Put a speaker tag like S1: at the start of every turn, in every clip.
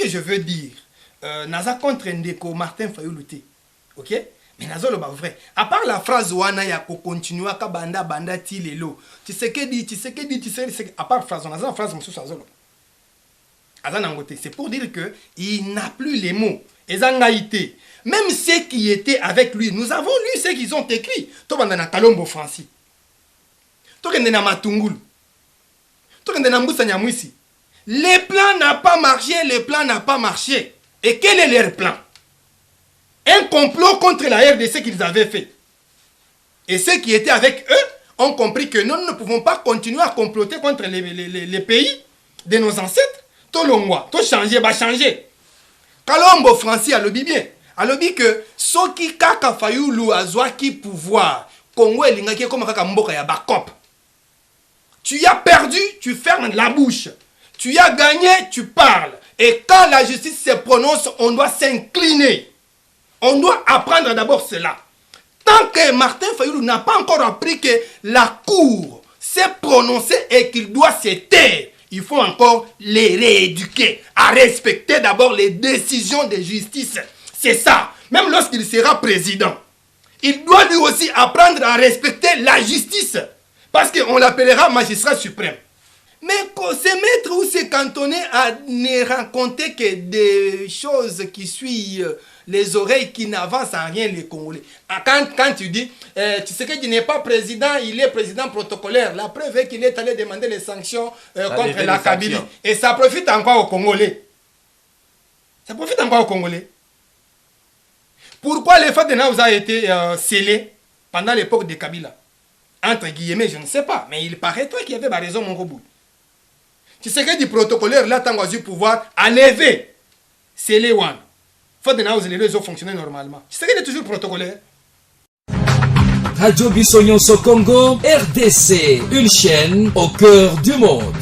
S1: que je veux dire, naza contre Ndeko Martin Fayulu te. Ok? Mais nazo le vrai. À part la phrase wana ya ko continuer ka banda ti lelo. Tu sais que dit, à part phrase naza phrase mususu azolo. C'est pour dire que il n'a plus les mots. Ezangaïté. Même ceux qui étaient avec lui, nous avons lu ce qu'ils ont écrit. Tobanda Kalombo Francis. Tokende na Matungulu. Tokende na Mbusa Nyamwisi. Les plans n'ont pas marché, les plans n'ont pas marché. Et quel est leur plan? Un complot contre la RDC qu'ils avaient fait. Et ceux qui étaient avec eux ont compris que nous ne pouvons pas continuer à comploter contre les pays de nos ancêtres. Tout le mois, tout changer, va changer. Kalombo Francis a le bien. A le que ceux qui kaka Fayulu azwa qui pouvoir, Congo elingaki comme kaka mboka ya bakop. Tu as perdu, tu fermes la bouche. Tu as gagné, tu parles. Et quand la justice se prononce, on doit s'incliner. On doit apprendre d'abord cela. Tant que Martin Fayulu n'a pas encore appris que la cour s'est prononcée et qu'il doit se taire, il faut encore les rééduquer à respecter d'abord les décisions de justice. C'est ça. Même lorsqu'il sera président, il doit lui aussi apprendre à respecter la justice. Parce qu'on l'appellera magistrat suprême. Mais se mettre ou se cantonner à ne raconter que des choses qui suivent les oreilles, qui n'avancent en rien les Congolais. Quand tu dis, tu sais qu'il n'est pas président, il est président protocolaire. La preuve est qu'il est allé demander les sanctions contre la Kabylie. Et ça profite encore aux Congolais. Ça profite encore aux Congolais. Pourquoi le fait de Naouza a été scellé pendant l'époque de Kabila? Entre guillemets, je ne sais pas. Mais il paraîtrait qu'il y avait raison, mon robot. Tu sais que du protocolaire, là, tant qu'on a pouvoir enlever scellé one. Faut de Naouza, les réseaux fonctionner normalement. Tu sais qu'il est toujours protocolaire.
S2: Radio Bissonyonso Congo, RDC, une chaîne au cœur du monde.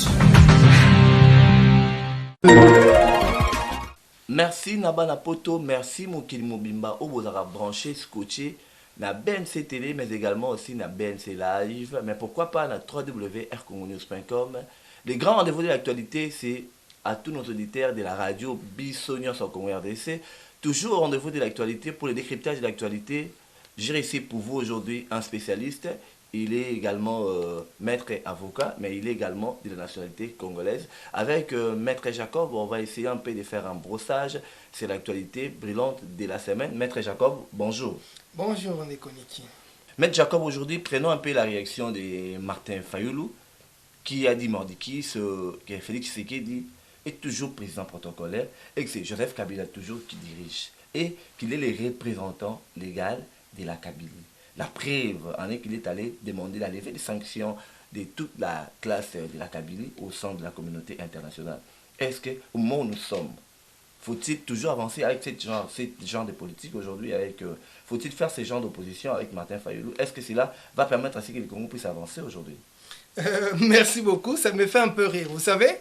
S3: Merci Nabana Poto, merci Mokili Mobimba, au Bozara branché, scotché, na BNC Télé, mais également aussi na BNC Live, mais pourquoi pas na www.rcongonews.com. Les grands rendez-vous de l'actualité, c'est à tous nos auditeurs de la radio Bissonyonso Congo RDC. Toujours au rendez-vous de l'actualité pour le décryptage de l'actualité. J'ai ici pour vous aujourd'hui un spécialiste. Il est également maître avocat, mais il est également de la nationalité congolaise. Avec maître Jacob, on va essayer un peu de faire un brossage. C'est l'actualité brûlante de la semaine. Maître Jacob, bonjour.
S1: Bonjour, Nekoniki.
S3: Maître Jacob, aujourd'hui, prenons un peu la réaction de Martin Fayulu, qui a dit mardi que Félix Tshisekedi est toujours président protocolaire et que c'est Joseph Kabila toujours qui dirige et qu'il est le représentant légal de la Kabylie. La preuve en est qu'il est allé demander la levée des sanctions de toute la classe de la Kabylie au sein de la communauté internationale. Est-ce qu'au moment où nous sommes, faut-il toujours avancer avec ce genre de politique aujourd'hui? Faut-il faire ce genre d'opposition avec Martin Fayulu? Est-ce que cela va permettre à ce que le Congo puisse avancer aujourd'hui?
S1: Merci beaucoup, ça me fait un peu rire. Vous savez,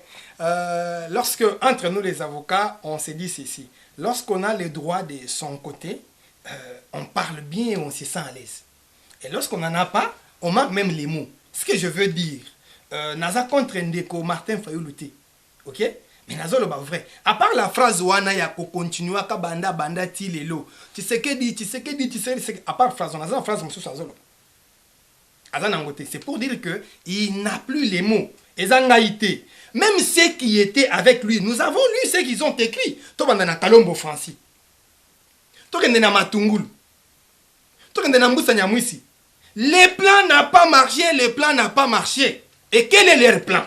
S1: lorsque, entre nous les avocats, on se dit ceci. Lorsqu'on a les droits de son côté, on parle bien et on se sent à l'aise. Et lorsqu'on n'en a pas, on manque même les mots. Ce que je veux dire, naza contre Ndeko Martin Fayulu te. Ok? Mais nazo le vrai. À part la phrase wana ya ko continuer ka banda ti lelo. Tu sais que dit, à part phrase naza la phrase mususu azolo. C'est pour dire que il n'a plus les mots. Ezangaïté. Même ceux qui étaient avec lui, nous avons lu ce qu'ils ont écrit. Tobanda Kalombo Francis. Tokende na Matungulu. Tokende na Mbusa Nyamwisi. Les plans n'ont pas marché, les plans n'ont pas marché. Et quel est leur plan?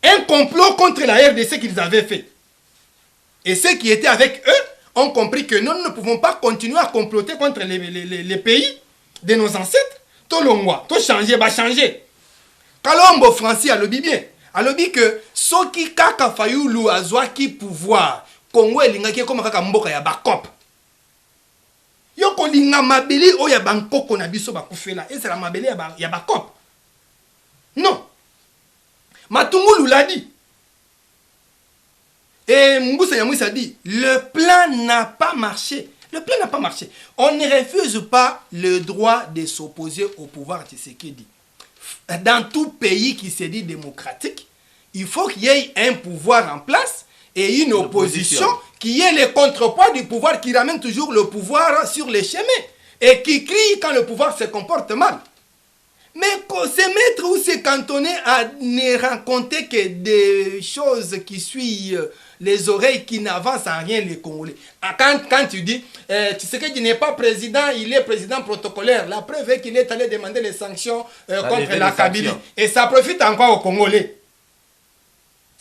S1: Un complot contre la RDC qu'ils avaient fait. Et ceux qui étaient avec eux ont compris que nous ne pouvons pas continuer à comploter contre les pays de nos ancêtres. Tout le mois, tout changer, va changer. Kalombo Francis a le bien. A le dit que ceux qui kaka Fayulu azwa qui pouvoir, Congo elingaki comme kaka mboka ya bakop. Yoko linga mabeli o ya bankoko na biso bakufela. Et c'est la mabeli ya bakop. Non. Matungulu l'a dit. Et Mbusa Nyamwisi a dit, le plan n'a pas marché. Le plan n'a pas marché. On ne refuse pas le droit de s'opposer au pouvoir Tshisekedi. Dans tout pays qui se dit démocratique, il faut qu'il y ait un pouvoir en place et une opposition qui est le contrepoids du pouvoir, qui ramène toujours le pouvoir sur les chemins et qui crie quand le pouvoir se comporte mal. Mais se mettre ou se cantonner à ne raconter que des choses qui suivent les oreilles, qui n'avancent en rien les Congolais. Quand tu dis, tu sais qu'il n'est pas président, il est président protocolaire, la preuve est qu'il est allé demander les sanctions contre la Kabylie. Et ça profite encore aux Congolais.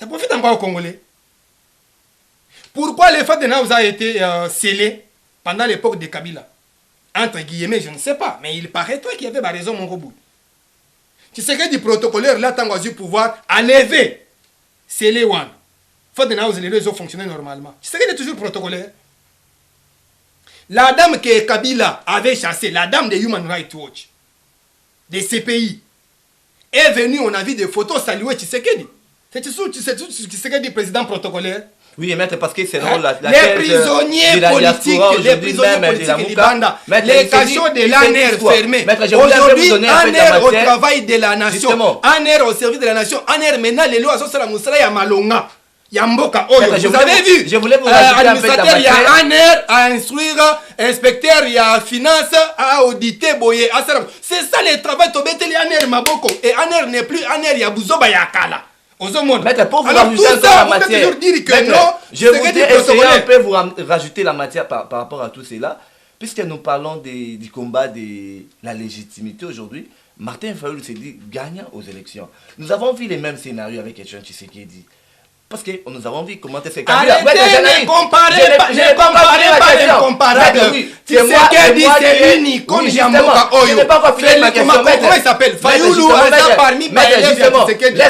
S1: Ça profite encore aux Congolais. Pourquoi l'effet de Naouza a été scellé pendant l'époque de Kabila? Entre guillemets, je ne sais pas, mais il paraîtrait qu'il y avait raison, mon robot. Tu sais que du protocolaire, là, tant du pouvoir, à lever, c'est les one. Faut de Naouza, les réseaux fonctionnaient normalement. Tu sais qu'il est toujours protocolaire. La dame que Kabila avait chassée, la dame de Human Rights Watch, de CPI, est venue, on a vu des photos saluer Tshisekedi. C'est Tshisekedi, président protocolaire.
S3: Oui, maître, parce que c'est non
S1: les prisonniers politiques, les Libanda, les cachots de l'ANR fermés. Aujourd'hui, ANR au travail de la nation, ANR au service de la nation, ANR maintenant les lois sont sur la Moussala ya Malonga. Yamboka Oyo, vous avez vu,
S3: je voulais vous rajouter un peu de la
S1: administrateur, il y a ANR à instruire, inspecteur, il y a finance à auditer, boyer, c'est ça le travail, Tobeteli ANR Maboko, et ANR n'est plus ANR, il y a Bouzoba Yakala.
S3: Maître, pour vous rajouter la matière, je voudrais un peu vous rajouter la matière par rapport à tout cela, puisque nous parlons du combat de la légitimité aujourd'hui. Martin Fayulu s'est dit gagnant aux élections. Nous avons vu les mêmes scénarios avec Etienne Tshisekedi. Parce que nous avons vu comment est-ce que...
S1: Arrêtez, ne comparez pas l'incomparable. Tshisekedi, c'est unique, comme Yamboka Oyo.
S3: Je n'ai pas encore fini ma question.
S1: Comment il s'appelle? Fayulu, parmi Tshisekedi. Ne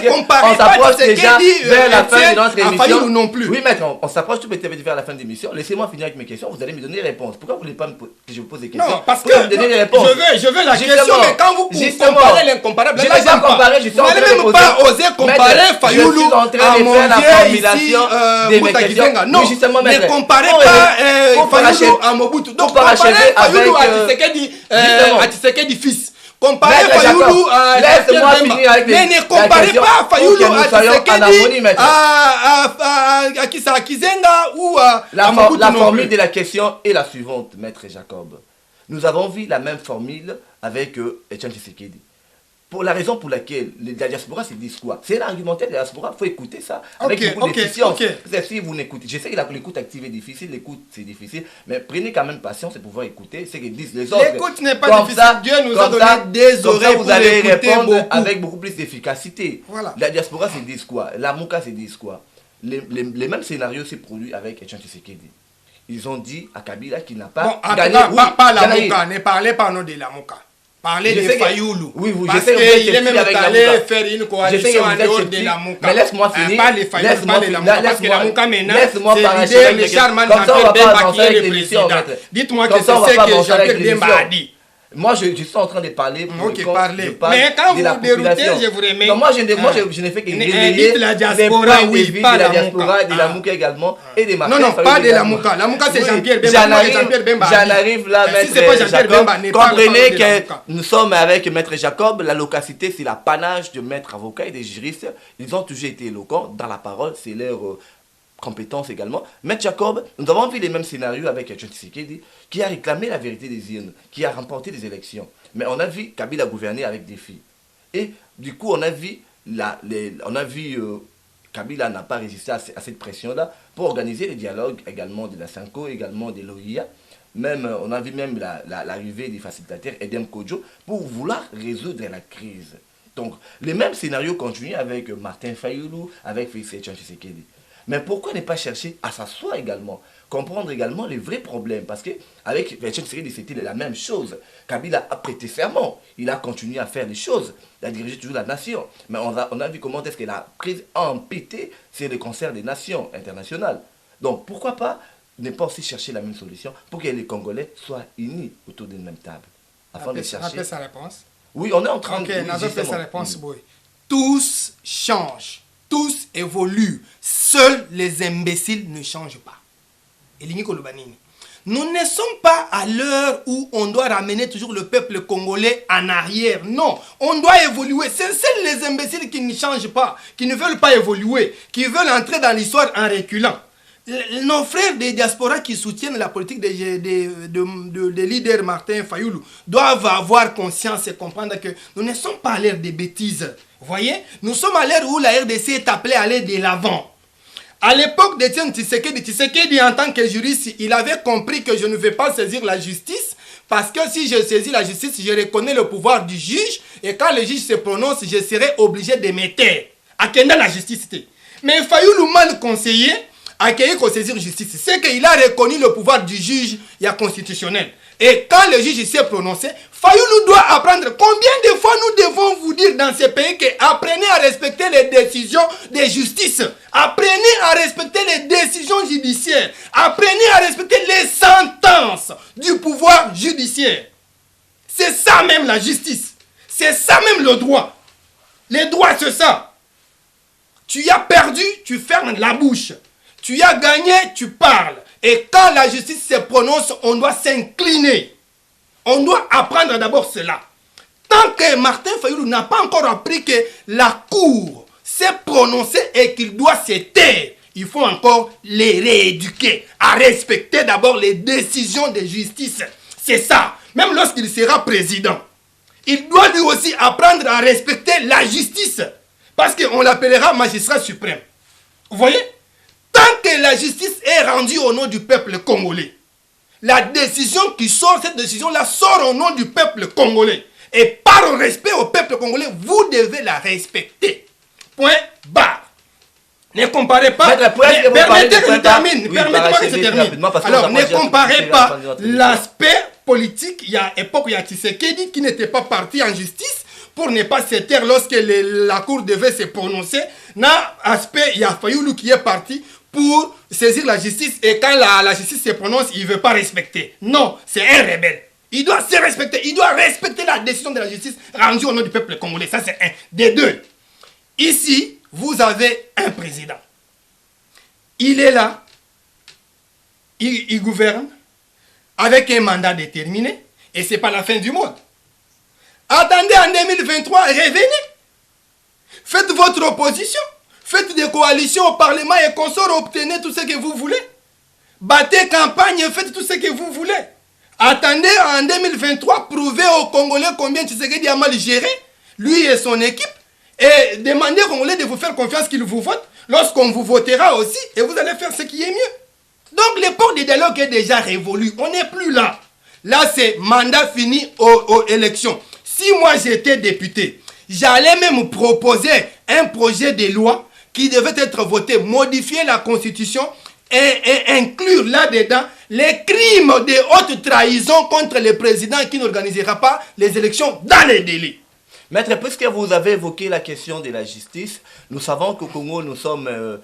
S1: comparez pas Tshisekedi
S3: vers la fin de notre émission.
S1: Fayulu non plus.
S3: Oui, maître, on s'approche tout petit peu vers la fin de l'émission. Laissez-moi finir avec mes questions, vous allez me donner les réponses. Pourquoi vous ne voulez pas que je vous pose des questions?
S1: Non, parce que je veux la question, mais quand vous comparez l'incomparable,
S3: je ne vais pas comparer, je suis en train de poser.
S1: Vous n'allez même pas oser comparer Fayulu
S3: je suis en train de faire la formulation de mes questions.
S1: Non, ne comparez pas Fayulu à Mobutu. Donc comparez Fayulu à Tshisekedi fils. Comparez Fayulu à mais ne comparez pas Fayulu à Tshisekedi à Kizenga ou à Mobutu.
S3: La formule de la question est la suivante, maître Jacob. Nous avons vu la même formule avec Etienne Tshisekedi. Pour la raison pour laquelle la diaspora se dit quoi? C'est l'argumentaire de la diaspora, il faut écouter ça avec beaucoup d'efficience. Si vous n'écoutez, je sais que l'écoute active est difficile, l'écoute c'est difficile, mais prenez quand même patience pour pouvoir écouter ce que disent les autres.
S1: L'écoute n'est pas difficile, Dieu nous a donné des oreilles
S3: vous allez répondre avec beaucoup plus d'efficacité.
S1: Voilà.
S3: La diaspora se dit quoi? La Mouka se dit quoi? Les mêmes scénarios se produisent avec Etienne Tshisekedi. Ils ont dit à Kabila qu'il n'a pas gagné.
S1: Pas la Mouka, ne parlez pas non de la Mouka. Parlez de Fayulu.
S3: Oui,
S1: parce qu'il est même allé faire une coalition en dehors de la Mouka.
S3: Mais laisse-moi finir.
S1: Pas les Fayulu, pas de la Mouka. Parce que la Mouka maintenant,
S3: c'est
S1: l'idée de Charman Jean-Pierre Bemba qui est le président. Dites-moi que c'est ce que Jean-Pierre Bemba a dit.
S3: Moi, je suis en train de parler pour
S1: parlez. Mais quand vous déroutez, je vous remets.
S3: Non, moi, je n'ai fait que relayer
S1: la diaspora, oui, pas
S3: la diaspora, de la Mouka également, et des marchés.
S1: Non, pas de la Mouka. La Mouka, c'est Jean-Pierre Bemba.
S3: J'en arrive là, maître Jacob. Comprenez que nous sommes avec maître Jacob. La localité, c'est l'apanage de maîtres avocats et des juristes. Ils ont toujours été éloquents dans la parole. C'est leur compétences également. Maître Jacob, nous avons vu les mêmes scénarios avec Etienne Tshisekedi, qui a réclamé la vérité des urnes, qui a remporté des élections. Mais on a vu Kabila gouverner avec des filles. Et du coup, on a vu Kabila n'a pas résisté à cette pression-là pour organiser les dialogues également de la Sanko, également de l'OIA. Même, on a vu même l'arrivée des facilitateurs Edem Kodjo pour vouloir résoudre la crise. Donc, les mêmes scénarios continuent avec Martin Fayulu, avec Félix Etienne Tshisekedi. Mais pourquoi ne pas chercher à s'asseoir également, comprendre également les vrais problèmes? Parce qu'avec Etienne Tshisekedi, c'était la même chose. Kabila a prêté serment, il a continué à faire les choses, il a dirigé toujours la nation. Mais on a vu comment est-ce que la crise a empêté sur le concert des nations internationales. Donc pourquoi pas ne pas aussi chercher la même solution pour que les Congolais soient unis autour d'une même table, afin de chercher...
S1: Rappelez sa réponse.
S3: Oui, on est en train
S1: de... Ok, Nazo fait sa réponse, oui. Tous changent. Tous évoluent. Seuls les imbéciles ne changent pas. Nous ne sommes pas à l'heure où on doit ramener toujours le peuple congolais en arrière. Non, on doit évoluer. C'est seuls les imbéciles qui ne changent pas, qui ne veulent pas évoluer, qui veulent entrer dans l'histoire en reculant. Nos frères des diasporas qui soutiennent la politique des leaders Martin Fayoulou doivent avoir conscience et comprendre que nous ne sommes pas à l'ère des bêtises. Vous voyez, nous sommes à l'ère où la RDC est appelée à aller de l'avant. À l'époque d'Etienne Tshisekedi, en tant que juriste, il avait compris que je ne vais pas saisir la justice parce que si je saisis la justice, je reconnais le pouvoir du juge et quand le juge se prononce, je serai obligé de me taire. À quelle la justice était. Mais Fayoulou mal conseillé, accueillir qu'on saisir justice, c'est qu'il a reconnu le pouvoir du juge constitutionnel. Et quand le juge s'est prononcé, Fayoulou doit apprendre. Combien de fois nous devons vous dire dans ce pays que apprenez à respecter les décisions de justice, apprenez à respecter les décisions judiciaires, apprenez à respecter les sentences du pouvoir judiciaire. C'est ça même la justice. C'est ça même le droit. Les droits, c'est ça. Tu as perdu, tu fermes la bouche. Tu as gagné, tu parles. Et quand la justice se prononce, on doit s'incliner. On doit apprendre d'abord cela. Tant que Martin Fayoulou n'a pas encore appris que la cour s'est prononcée et qu'il doit se taire, il faut encore les rééduquer à respecter d'abord les décisions de justice. C'est ça. Même lorsqu'il sera président, il doit lui aussi apprendre à respecter la justice. Parce qu'on l'appellera magistrat suprême. Vous voyez? Tant que la justice est rendue au nom du peuple congolais, la décision qui sort, cette décision-là sort au nom du peuple congolais. Et par respect au peuple congolais, vous devez la respecter. Point barre. Ne comparez pas. Permettez que je termine. Permettez-moi que je termine. Alors, ne comparez pas l'aspect politique. Il y a une époque où il y a Tshisekedi qui n'était pas parti en justice pour ne pas se taire lorsque la cour devait se prononcer. Dans l'aspect, il y a Fayoulou qui est parti pour saisir la justice et quand la justice se prononce, il ne veut pas respecter. Non, c'est un rebelle. Il doit se respecter. Il doit respecter la décision de la justice rendue au nom du peuple congolais. Ça, c'est un. Des deux. Ici, vous avez un président. Il est là. Il gouverne avec un mandat déterminé et ce n'est pas la fin du monde. Attendez en 2023, revenez. Faites votre opposition. Faites des coalitions au Parlement et consorts, obtenez tout ce que vous voulez. Battez campagne et faites tout ce que vous voulez. Attendez en 2023, prouvez aux Congolais combien Tshisekedi a mal géré, lui et son équipe, et demandez aux Congolais de vous faire confiance qu'ils vous votent lorsqu'on vous votera aussi, et vous allez faire ce qui est mieux. Donc l'époque du dialogue est déjà révolue. On n'est plus là. Là, c'est mandat fini aux élections. Si moi j'étais député, j'allais même proposer un projet de loi qui devait être voté, modifier la constitution et inclure là-dedans les crimes de haute trahison contre le président qui n'organisera pas les élections dans les délais.
S3: Maître, puisque vous avez évoqué la question de la justice, nous savons qu'au Congo, nous sommes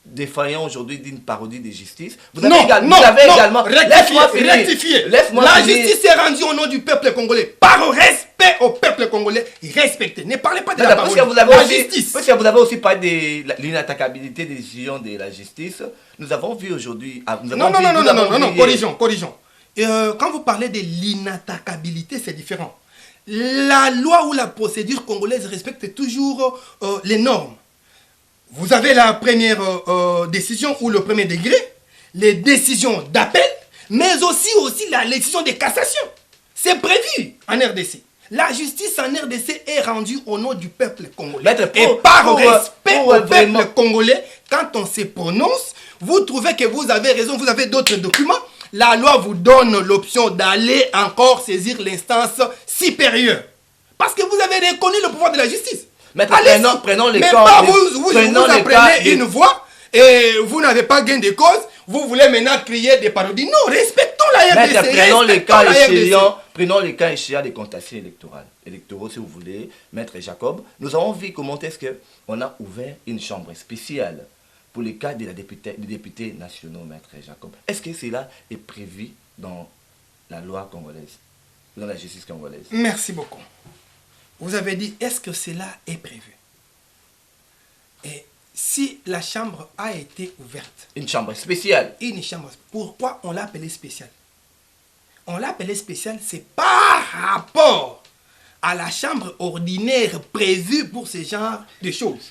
S3: défaillants aujourd'hui d'une parodie de justice. Vous avez également...
S1: Rectifiez. La justice est rendue au nom du peuple congolais. Par respect au peuple congolais, respectez. Ne parlez pas de la parodie. La justice.
S3: Puisque vous avez aussi parlé de l'inattaquabilité des décisions de la justice, nous avons vu aujourd'hui...
S1: Non, corrigeons. Quand vous parlez de l'inattaquabilité, c'est différent. La loi ou la procédure congolaise respecte toujours les normes. Vous avez la première décision ou le premier degré, les décisions d'appel, mais aussi la décision de cassation. C'est prévu en RDC. La justice en RDC est rendue au nom du peuple congolais. Et par respect au peuple congolais, quand on se prononce, vous trouvez que vous avez raison, vous avez d'autres documents, la loi vous donne l'option d'aller encore saisir l'instance supérieure. Parce que vous avez reconnu le pouvoir de la justice.
S3: Maître, prenons les cas.
S1: Pas vous apprenez une voix et vous n'avez pas gain de cause. Vous voulez maintenant crier des parodies. Non, respectons la RDC.
S3: Maître, prenons les cas échéants des contestations électoraux, si vous voulez. Maître Jacob, nous avons vu comment est-ce qu'on a ouvert une chambre spéciale pour les cas des députés nationaux, Maître Jacob. Est-ce que cela est prévu dans la loi congolaise, dans la justice congolaise?
S1: Merci beaucoup. Vous avez dit, est-ce que cela est prévu? Et si la chambre a été ouverte,
S3: Une chambre spéciale.
S1: une chambre, pourquoi on l'a appelée spéciale? On l'a appelée spéciale, c'est par rapport à la chambre ordinaire prévue pour ce genre de choses.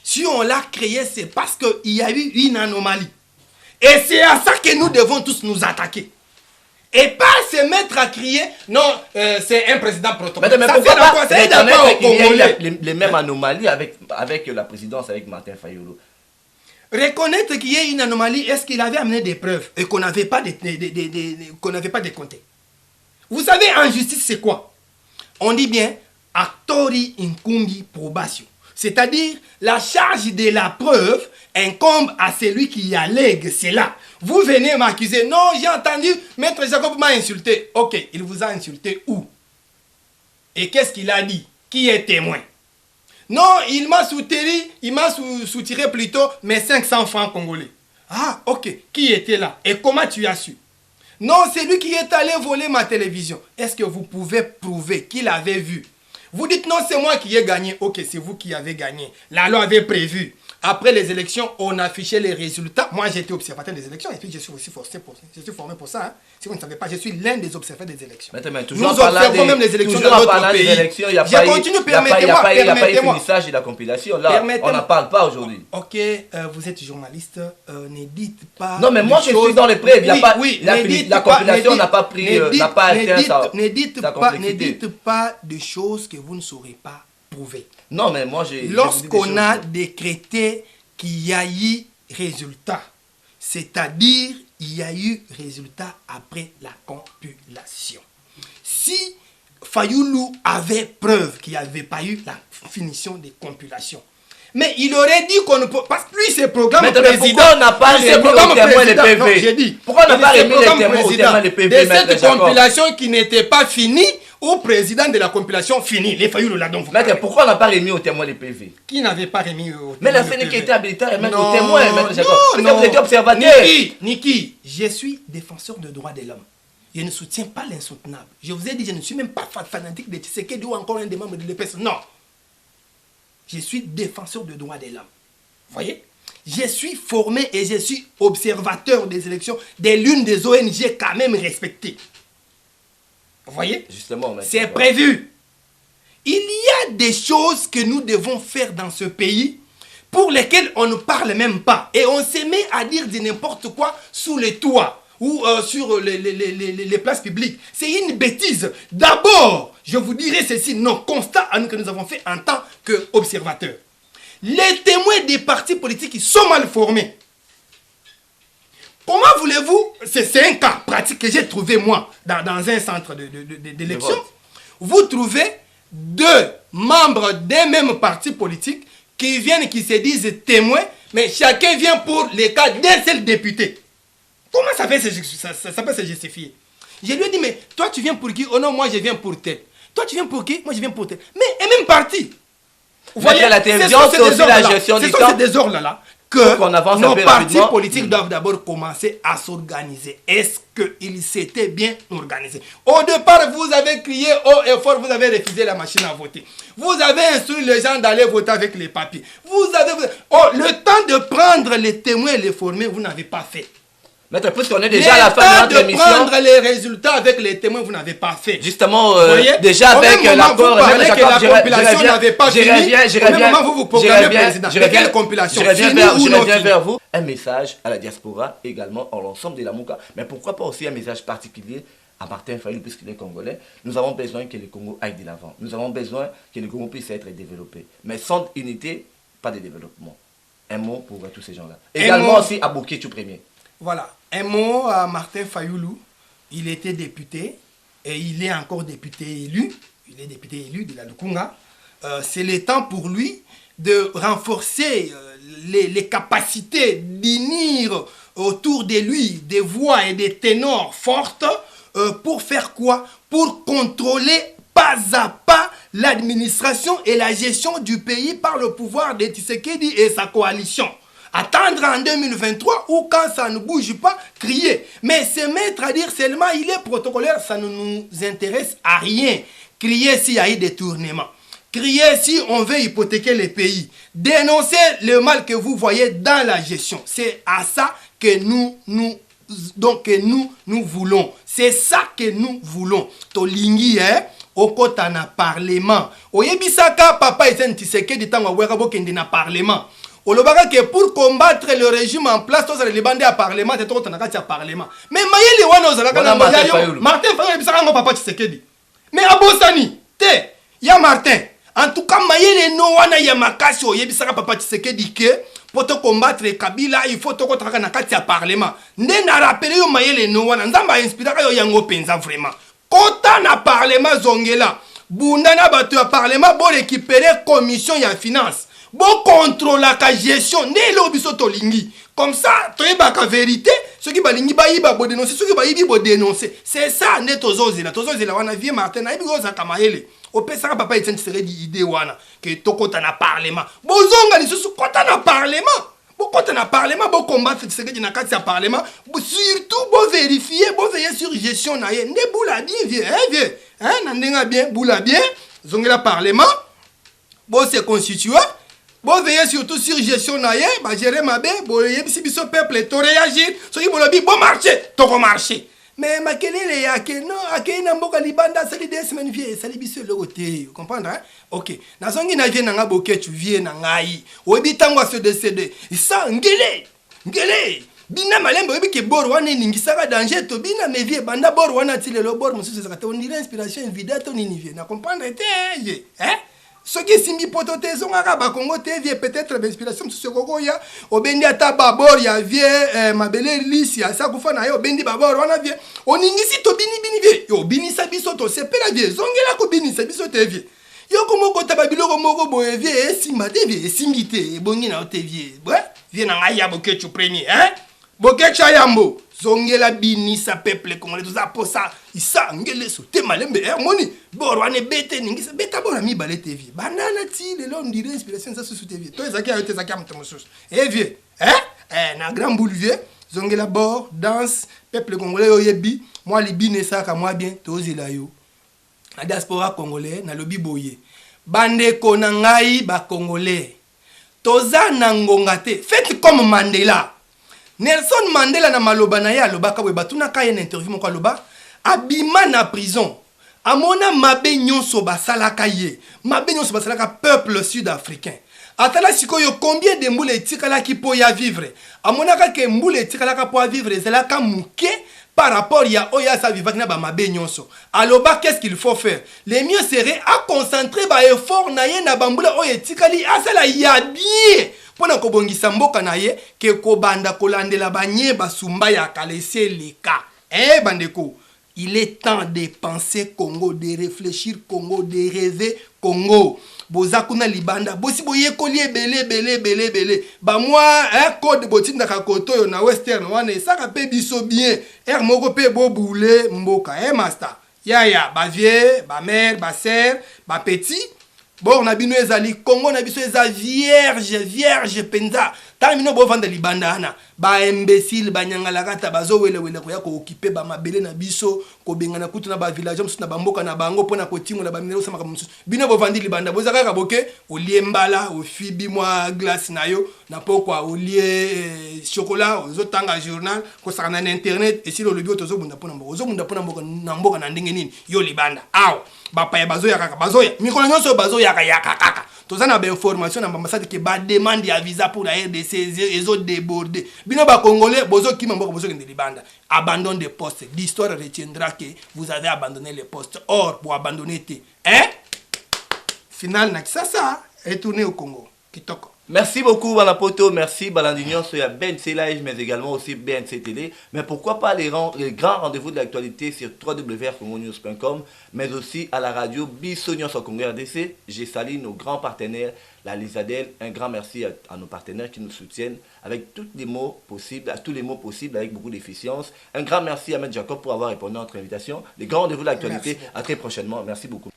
S1: Si on l'a créée, c'est parce qu'il y a eu une anomalie. Et c'est à ça que nous devons tous nous attaquer. Et pas se mettre à crier, non, c'est un président protocolaire.
S3: Mais
S1: Ça,
S3: pourquoi
S1: c'est
S3: pas
S1: d'accord, c'est d'accord
S3: reconnaître
S1: au
S3: qu'il y a eu
S1: Congolais.
S3: les mêmes anomalies avec la présidence, avec Martin Fayulu?
S1: Reconnaître qu'il y ait une anomalie, est-ce qu'il avait amené des preuves et qu'on n'avait pas qu'on n'avait pas décompté? Vous savez, en justice, c'est quoi? On dit bien actori incumbi probation. C'est-à-dire, la charge de la preuve incombe à celui qui allègue cela. Vous venez m'accuser. Non, j'ai entendu, Maître Jacob m'a insulté. Ok, il vous a insulté où? Et qu'est-ce qu'il a dit? Qui est témoin? Non, il m'a soutiré plutôt mes 500 francs congolais. Ah, ok. Qui était là? Et comment tu as su? Non, c'est lui qui est allé voler ma télévision. Est-ce que vous pouvez prouver qu'il avait vu? Vous dites non, c'est moi qui ai gagné. Ok, c'est vous qui avez gagné. La loi avait prévu. Après les élections, on affichait les résultats. Moi, j'étais observateur des élections et puis je suis aussi formé pour ça. Hein. Si vous ne savez pas, je suis l'un des observateurs des élections.
S3: Mais
S1: nous observons même les élections dans notre pays.
S3: Je continue,
S1: permettez-moi.
S3: Il n'y a pas eu le finissage de la compilation. Là, on n'en parle pas aujourd'hui.
S1: Ok, vous êtes journaliste, ne dites pas...
S3: Non, mais moi, je suis dans les preuves. La compilation n'a pas pris, n'a pas atteint sa complexité.
S1: Ne dites pas de choses que vous ne saurez pas prouver.
S3: Non, mais moi,
S1: lorsqu'on a décrété qu'il y a eu résultat, c'est-à-dire il y a eu résultat après la compilation. Si Fayulu avait preuve qu'il n'y avait pas eu la finition des compilations, mais il aurait dit qu'on ne peut... Parce que lui, c'est programme président.
S3: Pourquoi on n'a pas remis au témoin les PV?
S1: Non, j'ai dit.
S3: Pourquoi on n'a pas remis au témoin les PV?
S1: De cette compilation qui n'était pas finie, au président de la compilation finie. Les Fayulu là donc.
S3: Maître, pourquoi on n'a pas remis au témoin les PV?
S1: Qui n'avait pas remis au témoin?
S3: Mais la CENI qui était habilitée à remettre au témoin, Maître Jacob.
S1: Non,
S3: vous étiez observateur.
S1: Niki, je suis défenseur des droits de l'homme. Je ne soutiens pas l'insoutenable. Je vous ai dit, je ne suis même pas fanatique de Tshisekedi ou encore un des membres de l'EPS. Non. Je suis défenseur des droits de l'homme. Vous voyez? Je suis formé et je suis observateur des élections de l'une des ONG quand même respectées. Vous voyez?
S3: Justement,
S1: c'est prévu. Il y a des choses que nous devons faire dans ce pays pour lesquelles on ne parle même pas. Et on se met à dire de n'importe quoi sous les toits ou sur les places publiques. C'est une bêtise. D'abord, je vous dirai ceci, nos constats à nous que nous avons fait en tant qu'observateurs. Les témoins des partis politiques qui sont mal formés. Comment voulez-vous, c'est un cas pratique que j'ai trouvé moi dans un centre d'élection. Vous trouvez deux membres d'un même parti politique qui viennent, qui se disent témoins, mais chacun vient pour les cas d'un seul député. Comment ça peut se justifier? Je lui ai dit, mais toi tu viens pour qui? Oh non, moi je viens pour tel. Toi tu viens pour qui? Moi je viens pour tel. Mais un même parti.
S3: Vous voyez, la télévision, c'est aussi la gestion du temps.
S1: C'est ces désordres-là que nos partis politiques doivent d'abord commencer à s'organiser. Est-ce qu'ils s'étaient bien organisés? Au départ, vous avez crié haut et fort, vous avez refusé la machine à voter. Vous avez instruit les gens d'aller voter avec les papiers. Le temps de prendre les témoins et les former, vous n'avez pas fait.
S3: Maître, puisqu'on est déjà à la fin de notre émission,
S1: prendre les résultats avec les témoins, vous n'avez pas fait.
S3: Justement, déjà avec l'accord,
S1: que la compilation n'avait pas fini. Au même moment, vous programmez président. Quelle compilation?
S3: Je reviens vers vous. Un message à la diaspora, également à l'ensemble de la Mouka. Mais pourquoi pas aussi un message particulier à Martin Fayulu, puisqu'il est congolais. Nous avons besoin que le Congo aille de l'avant. Nous avons besoin que le Congo puisse être développé. Mais sans unité, pas de développement. Un mot pour tous ces gens-là. Également aussi à Bokitu Premier.
S1: Voilà, un mot à Martin Fayulu. Il était député et il est encore député élu. Il est député élu de la Lukunga. C'est le temps pour lui de renforcer les capacités d'unir autour de lui des voix et des ténors fortes pour faire quoi? Pour contrôler pas à pas l'administration et la gestion du pays par le pouvoir de Tshisekedi et sa coalition. Attendre en 2023 ou quand ça ne bouge pas, crier. Mais se mettre à dire seulement il est protocolaire, ça ne nous intéresse à rien. Crier s'il y a eu des tournements. crier si on veut hypothéquer les pays. Dénoncer le mal que vous voyez dans la gestion. C'est à ça que nous voulons. C'est ça que nous voulons. Tolingi, au kota na parlement. Oyebisaka papa Etienne Tshisekedi tango wera bokende na parlement. Olobaka que pour combattre le régime en place, tous les bandés à parlement, c'est tout na kati ya parlement. Mais mayeli wana ozalaka na mayayo. Martin Fayulu ebisaka ngo papa Tshisekedi. Mais abosani, te, ya Martin. En tout cas, mayele no wana ya makasi oyebisaka papa Tshisekedi que pour te combattre Kabila, il faut te kotraka na kati ya parlement. Nde na rappeler yo mayele no wana nzamba inspiraka yo yango penza vraiment. Kota na parlement zongela. Bunda na bato ya parlement bo récupérer commission ya finance. Bon contrôle la gestion ne lobiso tolingi comme ça toyebaka vérité ceux qui balingi bayiba bo dénoncer ceux qui bayibi bo dénoncer c'est ça ne tozozela wana vie Martin na ibi za kamayele opesa papa Etienne Tshisekedi idée wana que tokota na parlement bozonga lisusu kota na parlement bo kota na parlement bo combattre Tshisekedi na kati ya parlement surtout bo vérifier bo veiller sur gestion na ye ne boula bien vieux na ndenga bien boula bien zongela parlement bo se constituer. Bon veillez surtout sur gestion na ye, ba gérer mabe, bo yebisi biso peuple to réagir, so ki bolobi bon marché, to ko marché. Mais makelele ya ke non, akei na mboka libanda sali des semaines vie, sali biso le côté, comprendre hein? OK. Na zongi na vie na nga boke tu vie na ngai. Obi tango se décéder. Isa ngele. Bina malembo obi ke bor wana ningisaka danger to bina me vie banda bor wana tile lo bor mususu zakata on dirait inspiration vidéo to nini vie. Na comprendre te hein? Ce qui simbi potote zonga ba Congo TV peut-être l'inspiration sur ce gogo ya obendi ata babor ya vie mabele lisi ya sa kufa na yo obendi babor wana vie oningisi to bini vie yo bini sabiso to sepela vie zongela ko bini sabiso te vie yo komo ko tababilo ko moko boye vie esimba te vie esimbite bongi na te vie bref vie na ngai ya boke tu premier hein boke cha yambo zongela bini sa peuple congolais tout ça pour ça isa ngele so te malembe moni borwane bete ningisa beta bora mi balete vie banana ti le long dire inspiration ça sous te vie to ezaki ayote ezaki amtomosus vie na grand boulevard zongela bord danse peuple congolais oyebi moi libine ça ka moi bien tozela yo na diaspora congolais na lobi boye bande ko na ngai ba congolais toza na ngonga te faites comme Mandela. Nelson Mandela na maloba na ye alobaka boye batuna ka ye na interview moko aloba abima na prison amona mabe nyonso basalaka ye mabe nyonso basalaka peuple sud-africain atala sikoyo combien de mbula etikalaki po ya vivre amonaka ke mbula etikalaka po ya vivre ezalaka muke par rapport ya oya sa vivaki na ba mabe nyonso aloba qu'est-ce qu'il faut faire le mieux serait à concentrer ba effort na ye na bambula oya etikali asala ya bien pona kobongisa mboka na ye ke kobanda kolandela banye basumba ya kalese leka bandeko il est temps de penser Congo, de réfléchir Congo, de rêver Congo. Bozakuna libanda, bosi boye kolie belé. Ba moi code botin da kakoto yo na western wana saka pe biso bien. Moko pe bo boule mboka master. Ya ba vieux, ba mère, ba sœur, ba petit. Bon na bino ezali Congo na biso eza vierge penza. Tamino bo vanda libanda na ba imbécile ba nyangala kata bazo wele ko ya ko occuper ba mabele na biso ko bengana kutu na ba village musu na bamboka na bango pona ko tingo na ba minero sama musu bino bo vandi libanda boza kaka boke olie mbala ofibi mwa glace na yo na pokwa olie chocolat ozotanga journal ko saka na internet et si lo lobi otozo bunda pona mboka na mboka na ndenge nini yo libanda aw bapa ya bazo ya kaka bazo ya mikolo nyonso bazo ya kaka tozana ba information na ambassade ke ba demande ya visa pour la RDC ezo déborder bino ba congolais bozo kima mboka bozo kende libanda abandon des postes l'histoire retiendra que vous avez abandonné les postes or pour abandonner final na kisasa retourner au Congo kitoko.
S3: Merci beaucoup Balapoto, merci Balandignon sur la BNC Live, mais également aussi BNC Télé. Mais pourquoi pas les grands rendez-vous de l'actualité sur www.congonews.com, mais aussi à la radio Bissonion sur Congo RDC. J'ai salué nos grands partenaires, la Lisadel. Un grand merci à nos partenaires qui nous soutiennent avec tous les mots possibles, avec beaucoup d'efficience. Un grand merci à M. Jacob pour avoir répondu à notre invitation. Les grands rendez-vous de l'actualité, à très prochainement. Merci beaucoup.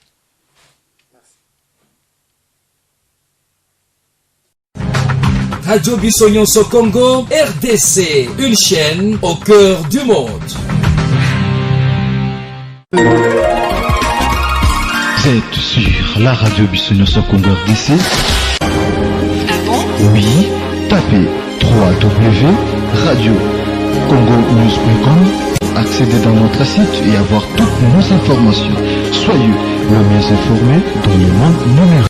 S2: Radio Bissonion au Congo, RDC, une chaîne au cœur du monde.
S4: êtes sur la radio Bissonio Congo RDC.
S5: Ah bon?
S4: Oui, tapez www.radiocongonews.com, accédez dans notre site et avoir toutes nos informations. Soyez le mieux informé dans le monde numérique.